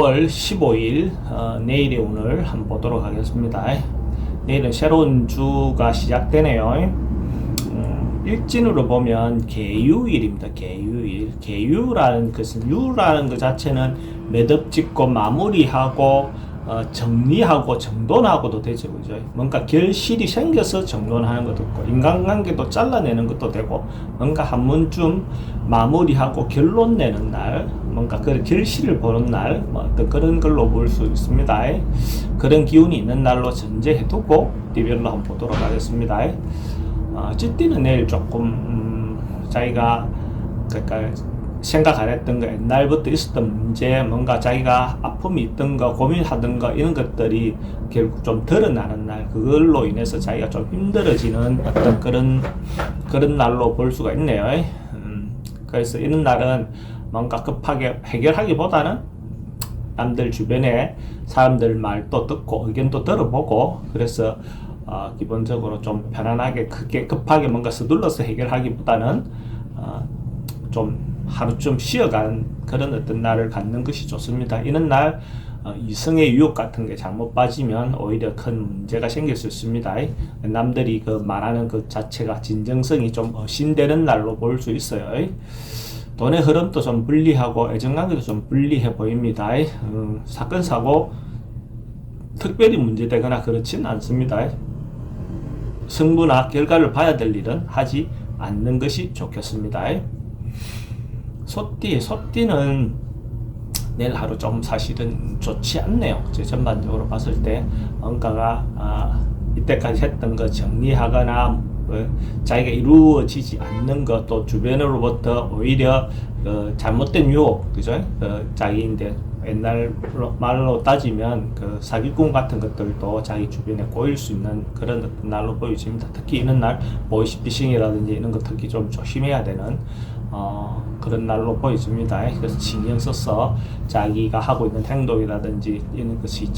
5월 15일 내일의 운을 한번 보도록 하겠습니다. 내일은 새로운 주가 시작되네요. 일진으로 보면 개유일입니다. 개유일. 개유라는 것은, 유라는 것 자체는 매듭 짓고 마무리하고 정리하고 정돈하고도 되죠. 그죠? 뭔가 결실이 생겨서 정돈하는 것도 있고, 인간관계도 잘라내는 것도 되고, 뭔가 한 번쯤 마무리하고 결론 내는 날, 뭔가 그 결실을 보는 날, 뭐 어떤 그런 걸로 볼 수 있습니다. 그런 기운이 있는 날로 전제해두고 띠별로 한번 보도록 하겠습니다. 찌띠는 내일 조금 자기가 그러니까 생각 안 했던 거, 옛날부터 있었던 문제, 뭔가 자기가 아픔이 있던 거, 고민하던 거, 이런 것들이 결국 좀 드러나는 날, 그걸로 인해서 자기가 좀 힘들어지는 어떤 그런 날로 볼 수가 있네요. 그래서 이런 날은 뭔가 급하게 해결하기보다는 남들 주변에 사람들 말도 듣고 의견도 들어보고, 그래서 기본적으로 좀 편안하게 크게 급하게 뭔가 서둘러서 해결하기보다는 좀 하루쯤 쉬어간 그런 어떤 날을 갖는 것이 좋습니다. 이런 날 이성의 유혹 같은 게 잘못 빠지면 오히려 큰 문제가 생길 수 있습니다. 남들이 그 말하는 것 자체가 진정성이 좀 의심되는 날로 볼 수 있어요. 돈의 흐름도 좀 불리하고 애정관계도 좀 불리해 보입니다. 사건 사고 특별히 문제되거나 그렇진 않습니다. 승부나 결과를 봐야 될 일은 하지 않는 것이 좋겠습니다. 소띠는 내일 하루 좀 사실은 좋지 않네요. 전반적으로 봤을 때 뭔가가 이때까지 했던 거 정리하거나 자기가 이루어지지 않는 것, 또 주변으로부터 오히려 잘못된 유혹, 그죠? 자기인데 옛날 말로 따지면 사기꾼 같은 것들도 자기 주변에 꼬일 수 있는 그런 어떤 날로 보여집니다. 특히 이런 날 보이스피싱이라든지 이런 거 특히 좀 조심해야 되는 그런 날로 보여집니다. 그래서 신경 써서 자기가 하고 있는 행동이라든지 이런 것이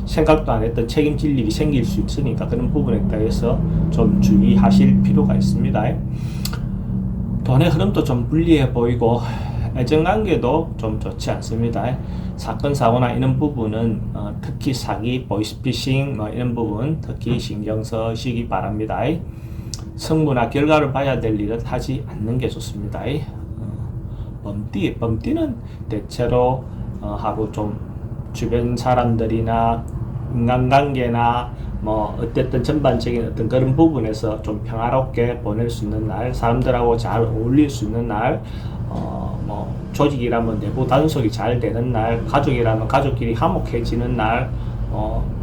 생각도 안 했던 책임질 일이 생길 수 있으니까 그런 부분에 대해서 좀 주의하실 필요가 있습니다. 돈의 흐름도 좀 불리해 보이고 애정관계도 좀 좋지 않습니다. 사건 사고나 이런 부분은 특히 사기, 보이스피싱 이런 부분 특히 신경 쓰시기 바랍니다. 승부나 결과를 봐야 될 일은 하지 않는 게 좋습니다. 범띠는 대체로 하루 좀 주변 사람들이나 인간관계나 어쨌든 전반적인 어떤 그런 부분에서 좀 평화롭게 보낼 수 있는 날, 사람들하고 잘 어울릴 수 있는 날, 조직이라면 내부 단속이 잘 되는 날, 가족이라면 가족끼리 화목해지는 날,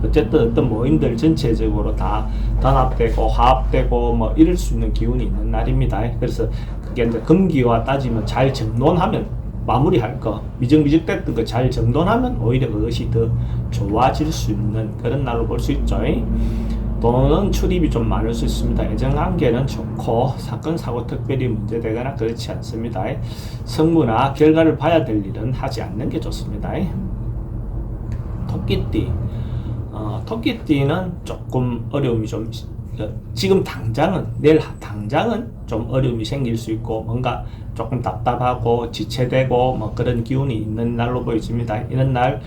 어쨌든 어떤 모임들 전체적으로 다 단합되고 화합되고 이럴 수 있는 기운이 있는 날입니다. 그래서 그게 이제 금기와 따지면 잘 정돈하면 마무리할 거, 미적미적됐던 거 잘 정돈하면 오히려 그것이 더 좋아질 수 있는 그런 날로 볼 수 있죠. 돈은 출입이 좀 많을 수 있습니다. 애정관계는 좋고 사건 사고 특별히 문제되거나 그렇지 않습니다. 승부나 결과를 봐야 될 일은 하지 않는 게 좋습니다. 토끼띠. 토끼띠는 조금 어려움이 좀 지금 내일 당장은 좀 어려움이 생길 수 있고 뭔가 조금 답답하고 지체되고 그런 기운이 있는 날로 보여집니다. 이런 날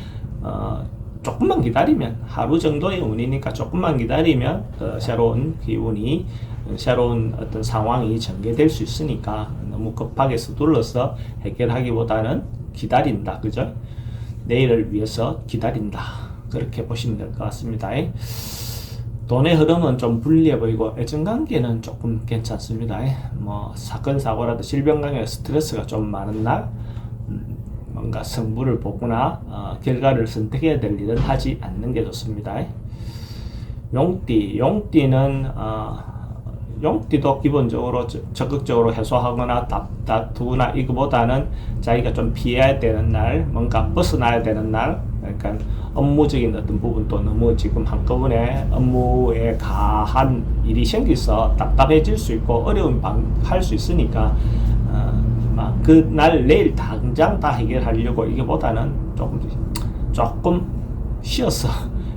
조금만 기다리면 하루 정도의 운이니까 조금만 기다리면 새로운 기운이 새로운 어떤 상황이 전개될 수 있으니까 너무 급하게 서둘러서 해결하기보다는 기다린다, 그죠? 내일을 위해서 기다린다, 그렇게 보시면 될 것 같습니다. 돈의 흐름은 좀 불리해 보이고 애정관계는 조금 괜찮습니다. 사건 사고라도 질병관계 스트레스가 좀 많은 날, 뭔가 승부를 보거나 결과를 선택해야 될 일은 하지 않는 게 좋습니다. 용띠도 기본적으로 적극적으로 해소하거나 다투거나 이거보다는 자기가 좀 피해야 되는 날, 뭔가 벗어나야 되는 날, 그러니까 업무적인 어떤 부분도 너무 지금 한꺼번에 업무에 가한 일이 생겨서 답답해질 수 있고 어려움이 할 수 있으니까 그날 내일 당장 다 해결하려고 이거보다는 조금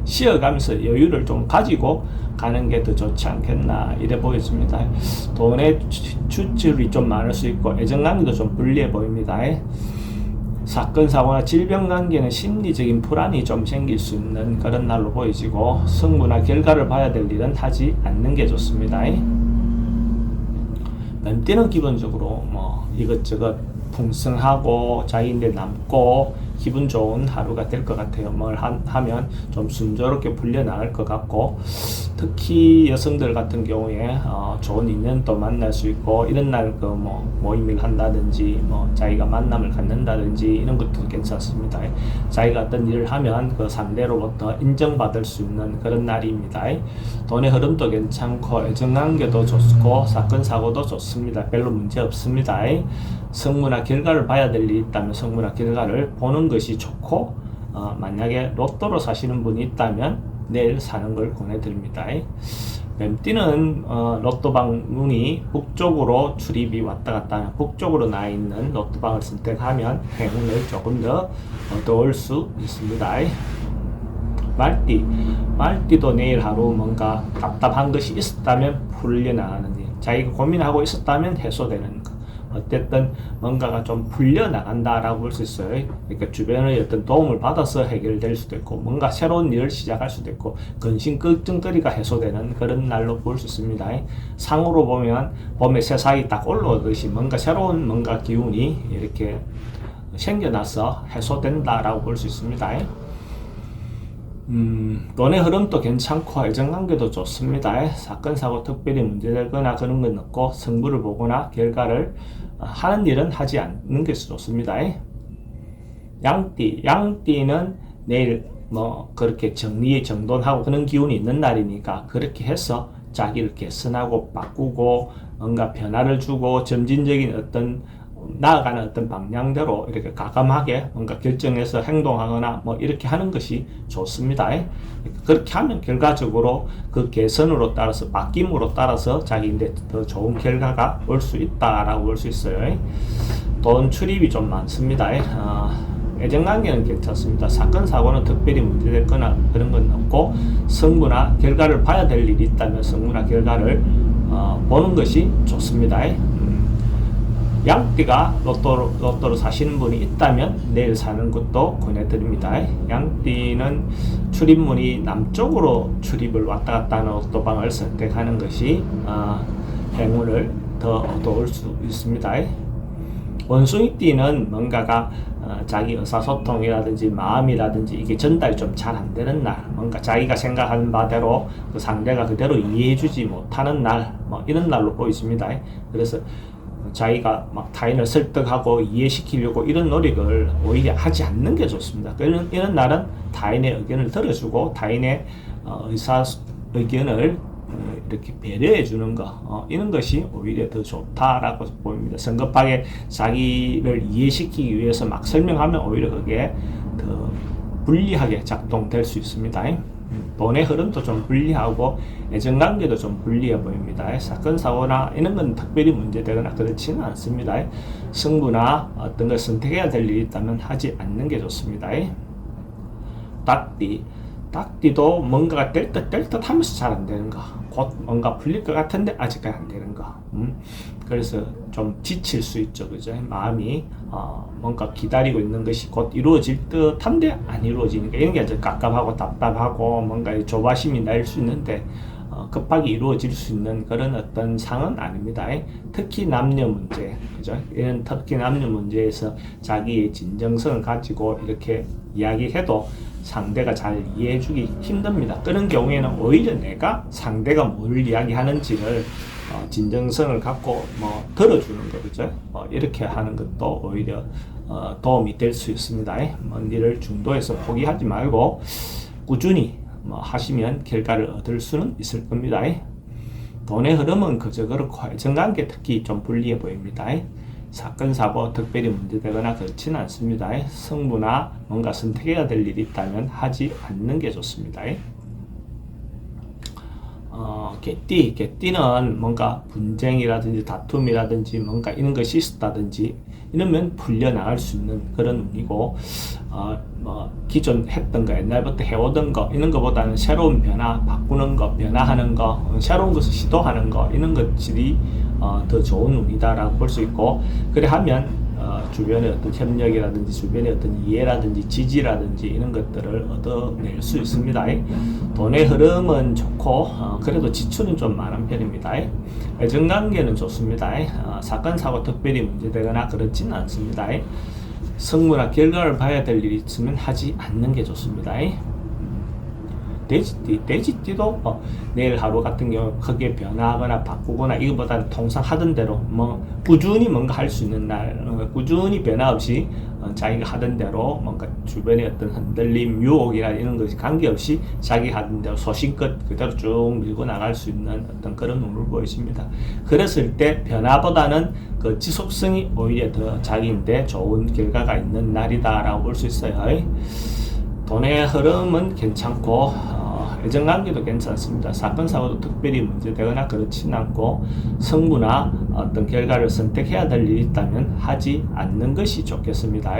쉬어가면서 여유를 좀 가지고 가는 게 더 좋지 않겠나 이래 보였습니다. 돈의 추출이 좀 많을 수 있고 애정관계도 좀 불리해 보입니다. 사건, 사고나 질병 관계는 심리적인 불안이 좀 생길 수 있는 그런 날로 보여지고 승부나 결과를 봐야 될 일은 하지 않는 게 좋습니다. 뱀띠는 기본적으로 뭐 이것저것 풍성하고 자기인데 남고 기분 좋은 하루가 될 것 같아요. 뭘 하면 좀 순조롭게 풀려나갈 것 같고, 특히 여성들 같은 경우에 좋은 인연도 만날 수 있고, 이런 날 그 뭐 모임을 한다든지 뭐 자기가 만남을 갖는다든지 이런 것도 괜찮습니다. 자기가 어떤 일을 하면 그 상대로부터 인정받을 수 있는 그런 날입니다. 돈의 흐름도 괜찮고 애정관계도 좋고 사건 사고도 좋습니다. 별로 문제 없습니다. 성무나 결과를 봐야 될 일이 있다면 성무나 결과를 보는 것이 좋고, 만약에 로또로 사시는 분이 있다면 내일 사는 걸 권해드립니다. 뱀띠는 로또방 문이 북쪽으로 출입이 왔다 갔다 하면 북쪽으로 나 있는 로또방을 선택하면 행운을 조금 더 얻어올 수 있습니다. 말띠도 내일 하루 뭔가 답답한 것이 있었다면 풀려나가는 일, 자기가 고민하고 있었다면 해소되는 것, 어쨌든 뭔가가 좀 풀려나간다라고 볼 수 있어요. 그러니까 주변의 어떤 도움을 받아서 해결될 수도 있고, 뭔가 새로운 일을 시작할 수도 있고, 근심 걱정거리가 해소되는 그런 날로 볼 수 있습니다. 상으로 보면 봄에 새싹이 딱 올라오듯이 뭔가 새로운 뭔가 기운이 이렇게 생겨나서 해소된다라고 볼 수 있습니다. 돈의 흐름도 괜찮고 애정관계도 좋습니다. 사건 사고 특별히 문제되거나 그런 건 없고, 승부를 보거나 결과를 하는 일은 하지 않는 것이 좋습니다. 양띠는 내일 뭐 그렇게 정돈하고 그런 기운이 있는 날이니까 그렇게 해서 자기를 개선하고 바꾸고 뭔가 변화를 주고 점진적인 어떤 나아가는 어떤 방향대로 이렇게 과감하게 뭔가 결정해서 행동하거나 뭐 이렇게 하는 것이 좋습니다. 그렇게 하면 결과적으로 그 개선으로 따라서 바뀜으로 따라서 자기인데 더 좋은 결과가 올 수 있다라고 볼 수 있어요. 돈 출입이 좀 많습니다. 애정관계는 괜찮습니다. 사건 사고는 특별히 문제됐거나 그런 건 없고, 승부나 결과를 봐야 될 일이 있다면 승부나 결과를 보는 것이 좋습니다. 양띠가 로또로 사시는 분이 있다면 내일 사는 것도 권해드립니다. 양띠는 출입문이 남쪽으로 출입을 왔다 갔다 하는 로또방을 선택하는 것이 행운을 더 얻어올 수 있습니다. 원숭이띠는 뭔가가 자기 의사소통이라든지 마음이라든지 이게 전달이 좀 잘 안 되는 날, 뭔가 자기가 생각하는 바대로 그 상대가 그대로 이해해주지 못하는 날, 뭐 이런 날로 보입니다. 그래서 자기가 막 타인을 설득하고 이해시키려고 이런 노력을 오히려 하지 않는 게 좋습니다. 이런 날은 타인의 의견을 들어주고 타인의 의견을 이렇게 배려해 주는 거, 이런 것이 오히려 더 좋다라고 보입니다. 성급하게 자기를 이해시키기 위해서 막 설명하면 오히려 그게 더 불리하게 작동될 수 있습니다. 돈의 흐름도 좀 불리하고 애정관계도 좀 불리해 보입니다. 사건 사고나 이런 건 특별히 문제되거나 그렇지는 않습니다. 승부나 어떤 걸 선택해야 될 일이 있다면 하지 않는 게 좋습니다. 닭띠도 뭔가가 될 듯 하면서 잘 안 되는 거, 곧 뭔가 풀릴 것 같은데 아직까지 안 되는 거, 그래서 좀 지칠 수 있죠. 그죠? 마음이 뭔가 기다리고 있는 것이 곧 이루어질 듯한데 안 이루어지니까 이런 게 아주 깝깝하고 답답하고 뭔가 조바심이 날 수 있는데 급하게 이루어질 수 있는 그런 어떤 상은 아닙니다. 특히 남녀 문제, 그죠? 이런 특히 남녀 문제에서 자기의 진정성을 가지고 이렇게 이야기해도 상대가 잘 이해해주기 힘듭니다. 그런 경우에는 오히려 내가 상대가 뭘 이야기하는지를 진정성을 갖고 뭐 들어주는 거, 그죠? 이렇게 하는 것도 오히려 도움이 될 수 있습니다. 먼 일을 중도에서 포기하지 말고 꾸준히 하시면 결과를 얻을 수는 있을 겁니다. 돈의 흐름은 그저 그렇고 애정관계 특히 좀 불리해 보입니다. 사건 사고 특별히 문제되거나 그렇지는 않습니다. 승부나 뭔가 선택해야 될 일이 있다면 하지 않는 게 좋습니다. 개띠는 뭔가 분쟁이라든지 다툼이라든지 뭔가 이런 것이 있었다든지 이러면 풀려나갈 수 있는 그런 운이고, 기존 했던 거, 옛날부터 해오던 거, 이런 거보다는 새로운 변화, 바꾸는 거, 변화하는 거, 새로운 것을 시도하는 거, 이런 것들이 더 좋은 운이다라고 볼 수 있고, 그래 하면 주변의 어떤 협력이라든지 주변의 어떤 이해라든지 지지라든지 이런 것들을 얻어낼 수 있습니다. 돈의 흐름은 좋고 그래도 지출은 좀 많은 편입니다. 애정관계는 좋습니다. 사건 사고 특별히 문제되거나 그렇지는 않습니다. 성무나 결과를 봐야 될 일이 있으면 하지 않는 게 좋습니다. 돼지띠도 내일 하루 같은 경우 크게 변화하거나 바꾸거나 이거보다는 통상 하던 대로 꾸준히 뭔가 할 수 있는 날, 꾸준히 변화 없이 자기가 하던 대로 뭔가 주변의 어떤 흔들림, 유혹이나 이런 것이 관계없이 자기 하던 대로 소신껏 그대로 쭉 밀고 나갈 수 있는 어떤 그런 운을 보이십니다. 그랬을 때 변화보다는 그 지속성이 오히려 더 자기인데 좋은 결과가 있는 날이다라고 볼 수 있어요. 돈의 흐름은 괜찮고 애정관계도 괜찮습니다. 사건 사고도 특별히 문제되거나 그렇지는 않고 성부나 어떤 결과를 선택해야 될 일이 있다면 하지 않는 것이 좋겠습니다.